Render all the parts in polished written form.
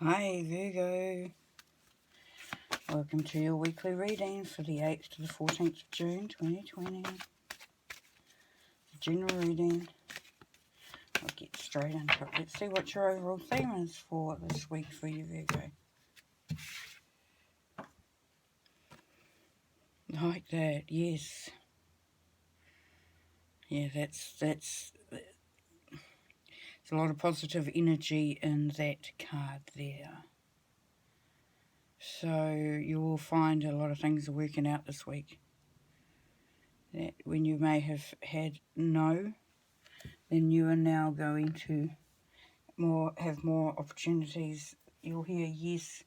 Hi Virgo, welcome to your weekly reading for the 8th to the 14th of June 2020. General reading. I'll get straight into it. Let's see what your overall theme is for this week for you, Virgo. Like that, yes. Yeah, there's a lot of positive energy in that card there. So you will find a lot of things are working out this week. That when you may have had no, then you are now going to have more opportunities. You'll hear yes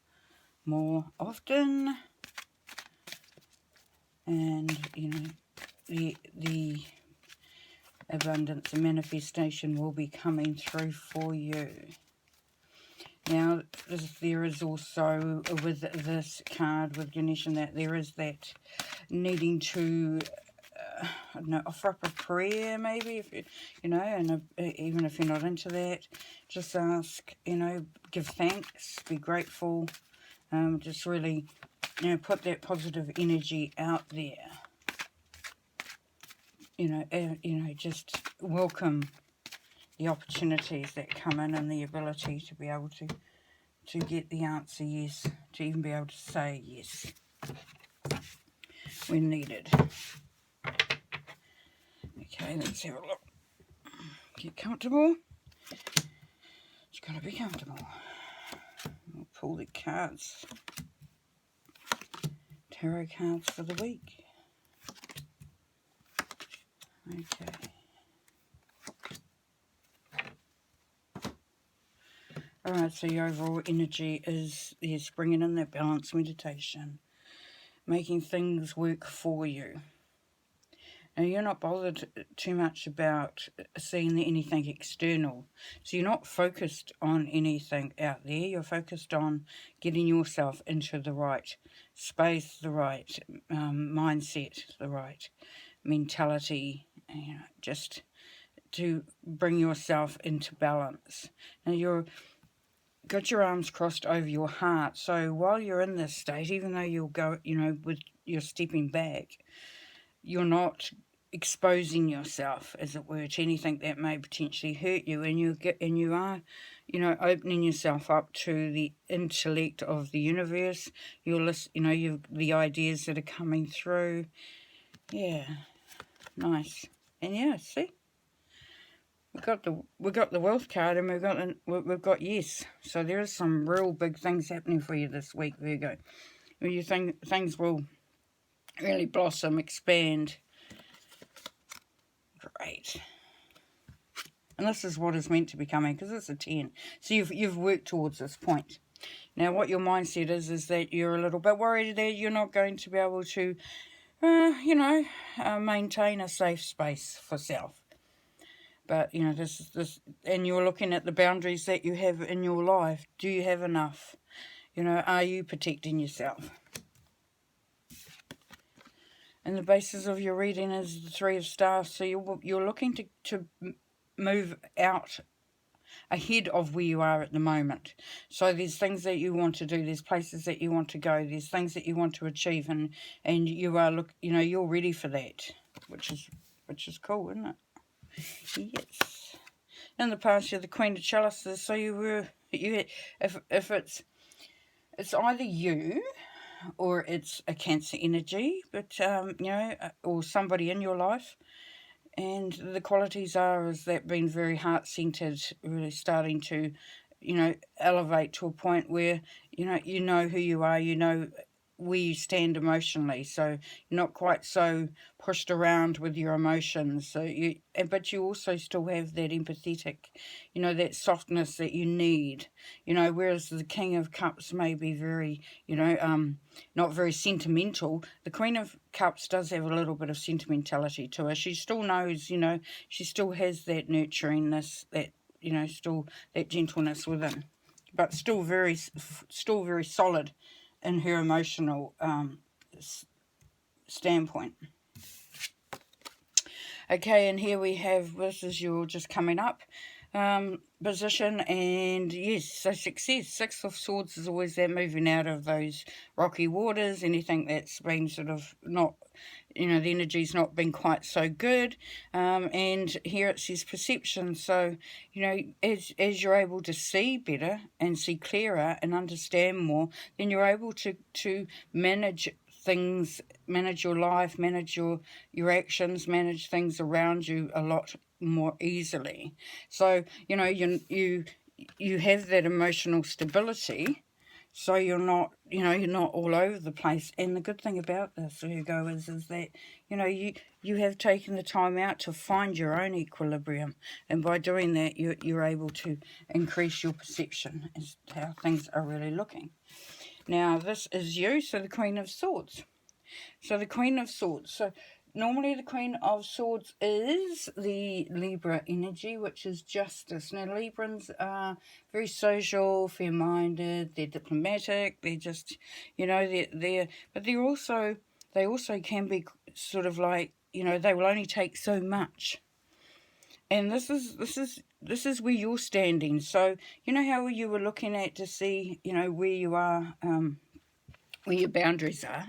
more often, and you know the abundance and manifestation will be coming through for you. Now, there is also, with this card, with Ganesh and that, there is that needing to, I don't know, offer up a prayer maybe, if you know, and even if you're not into that, just ask, give thanks, be grateful, just really, put that positive energy out there. Just welcome the opportunities that come in and the ability to be able to get the answer yes, to even be able to say yes when needed. Okay, let's have a look. Get comfortable. It's got to be comfortable. We'll pull the cards. Tarot cards for the week. Okay. Alright, so your overall energy is bringing in that balance meditation, making things work for you. Now, you're not bothered too much about seeing anything external. So you're not focused on anything out there. You're focused on getting yourself into the right space, the right mindset, the right mentality, just to bring yourself into balance. Now, you're got your arms crossed over your heart. So while you're in this state, even though you'll go, with you're stepping back, you're not exposing yourself, as it were, to anything that may potentially hurt you, and you are, opening yourself up to the intellect of the universe. You're the ideas that are coming through. Yeah, nice. And yeah, see, we got the wealth card, and we've got yes. So there is some real big things happening for you this week, Virgo. You think things will really blossom, expand. Great. And this is what is meant to be coming, because it's a 10. So you've worked towards this point. Now, what your mindset is that you're a little bit worried that you're not going to be able to, maintain a safe space for self. But, this, and you're looking at the boundaries that you have in your life. Do you have enough? Are you protecting yourself? And the basis of your reading is the Three of Staffs. So you're looking to move out ahead of where you are at the moment. So there's things that you want to do, there's places that you want to go, there's things that you want to achieve, and you are you're ready for that, which is cool, isn't it? Yes. In the past, you're the Queen of Chalices, so if it's either you or it's a Cancer energy, but or somebody in your life. And the qualities is that being very heart-centered, really starting to, elevate to a point where, you know who you are, where you stand emotionally. So you're not quite so pushed around with your emotions. But you also still have that empathetic, that softness that you need. Whereas the King of Cups may be very, not very sentimental. The Queen of Cups does have a little bit of sentimentality to her. She still knows, she still has that nurturingness, that, still that gentleness within, but still very solid in her emotional standpoint. Okay, and here we have, this is your just coming up, position, and yes, so success. Six of Swords is always that moving out of those rocky waters, anything that's been sort of not, you know, the energy's not been quite so good. And here it says perception. So, you know, as you're able to see better and see clearer and understand more, then you're able to manage things, manage your life, manage your actions, manage things around you a lot more easily. So, you know, you have that emotional stability, so you're not, you know, you're not all over the place. And the good thing about this, Virgo, is that, you know, you have taken the time out to find your own equilibrium, and by doing that, you're able to increase your perception as to how things are really looking. Now, this is you, so the Queen of Swords. So the Queen of Swords. So normally the Queen of Swords is the Libra energy, which is justice. Now, Librans are very social, fair-minded, they're diplomatic, they're just, you know, but they also can be sort of like, you know, they will only take so much. And this is where you're standing. So, you know how you were looking at to see, you know, where you are, where your boundaries are.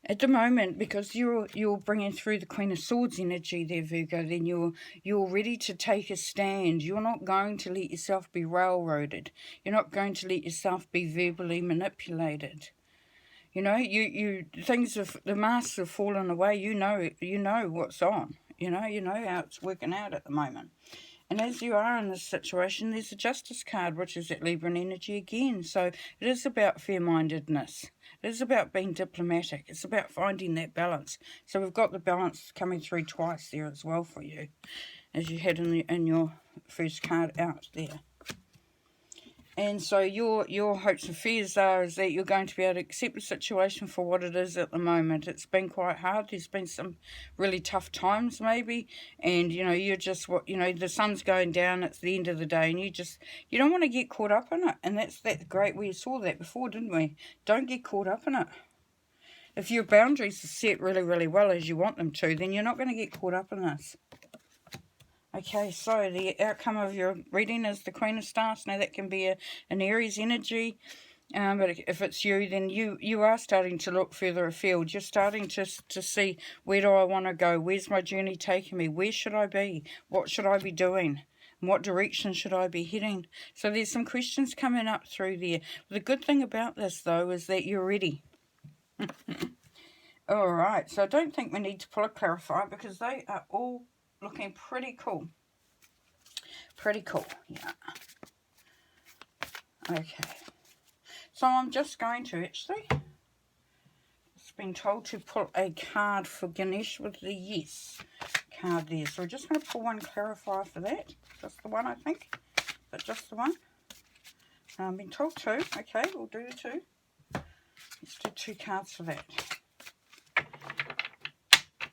At the moment, because you're bringing through the Queen of Swords energy there, Virgo, then you're ready to take a stand. You're not going to let yourself be railroaded. You're not going to let yourself be verbally manipulated. You know, the masks have fallen away. You know what's on. You know how it's working out at the moment. And as you are in this situation, there's a Justice card, which is that Libran energy again. So it is about fair-mindedness. It is about being diplomatic. It's about finding that balance. So we've got the balance coming through twice there as well for you, as you had in your first card out there. And so your hopes and fears is that you're going to be able to accept the situation for what it is at the moment. It's been quite hard. There's been some really tough times maybe. And, you know, you're just, the sun's going down. It's the end of the day. And you don't want to get caught up in it. And that's great. We saw that before, didn't we? Don't get caught up in it. If your boundaries are set really, really well as you want them to, then you're not going to get caught up in this. Okay, so the outcome of your reading is the Queen of Stars. Now that can be an Aries energy, but if it's you, then you are starting to look further afield. You're starting to see, where do I want to go? Where's my journey taking me? Where should I be? What should I be doing? What direction should I be heading? So there's some questions coming up through there. The good thing about this, though, is that you're ready. All right, so I don't think we need to pull a clarifier because they are all looking pretty cool. Pretty cool, yeah. Okay. So I'm just going to actually, it's been told to pull a card for Ganesh with the Yes card there. So we're just going to pull one clarifier for that. Just the one, I think. But just the one. I've been told two. Okay, we'll do the two. Let's do two cards for that.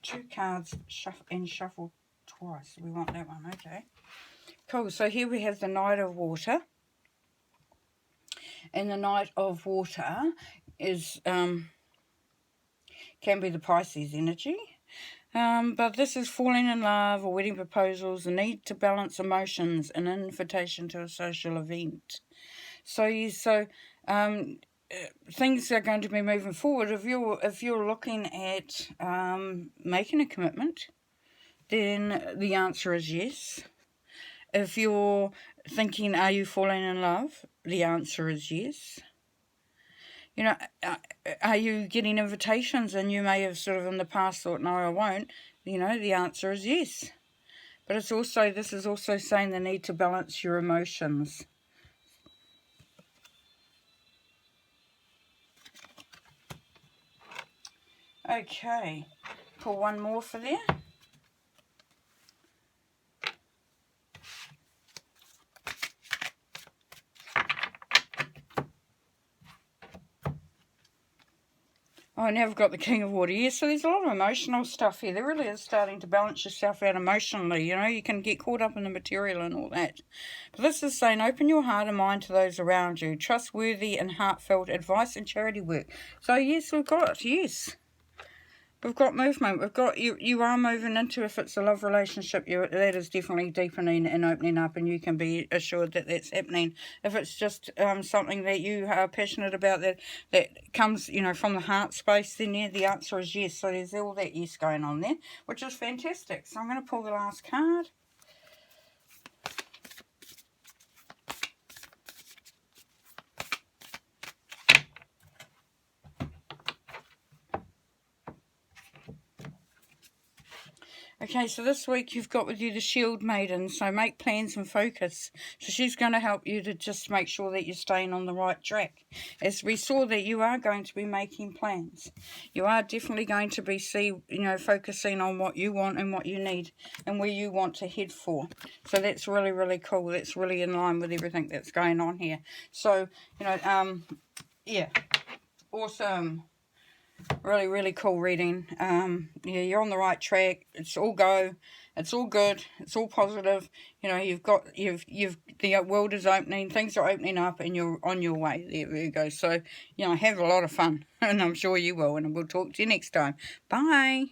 Two cards shuffle twice. We want that one, okay. Cool, so here we have the Knight of Water. And the Knight of Water is can be the Pisces energy. But this is falling in love or wedding proposals, the need to balance emotions, an invitation to a social event. So things are going to be moving forward. If you're looking at making a commitment, then the answer is yes. If you're thinking, are you falling in love? The answer is yes. You know, are you getting invitations and you may have sort of in the past thought, no, I won't? You know, the answer is yes. But this is also saying the need to balance your emotions. Okay, pull one more for there. Oh, now we've got the King of Water. Yeah, so there's a lot of emotional stuff here. There really is starting to balance yourself out emotionally. You know, you can get caught up in the material and all that. But this is saying, open your heart and mind to those around you. Trustworthy and heartfelt advice and charity work. So, yes, we've got, yes. We've got movement. We've got you are moving into, if it's a love relationship, that is definitely deepening and opening up, and you can be assured that that's happening. If it's just something that you are passionate about, that comes, you know, from the heart space, then yeah, the answer is yes. So there's all that yes going on there, which is fantastic. So I'm going to pull the last card. Okay, so this week you've got with you the Shield Maiden, so make plans and focus. So she's going to help you to just make sure that you're staying on the right track. As we saw that you are going to be making plans. You are definitely going to be, focusing on what you want and what you need and where you want to head for. So that's really, really cool. That's really in line with everything that's going on here. So, yeah, awesome. Really, really cool reading. Yeah, you're on the right track. It's all go. It's all good. It's all positive. You know, the world is opening. Things are opening up, and you're on your way. There you go. So, have a lot of fun, and I'm sure you will. And we'll talk to you next time. Bye.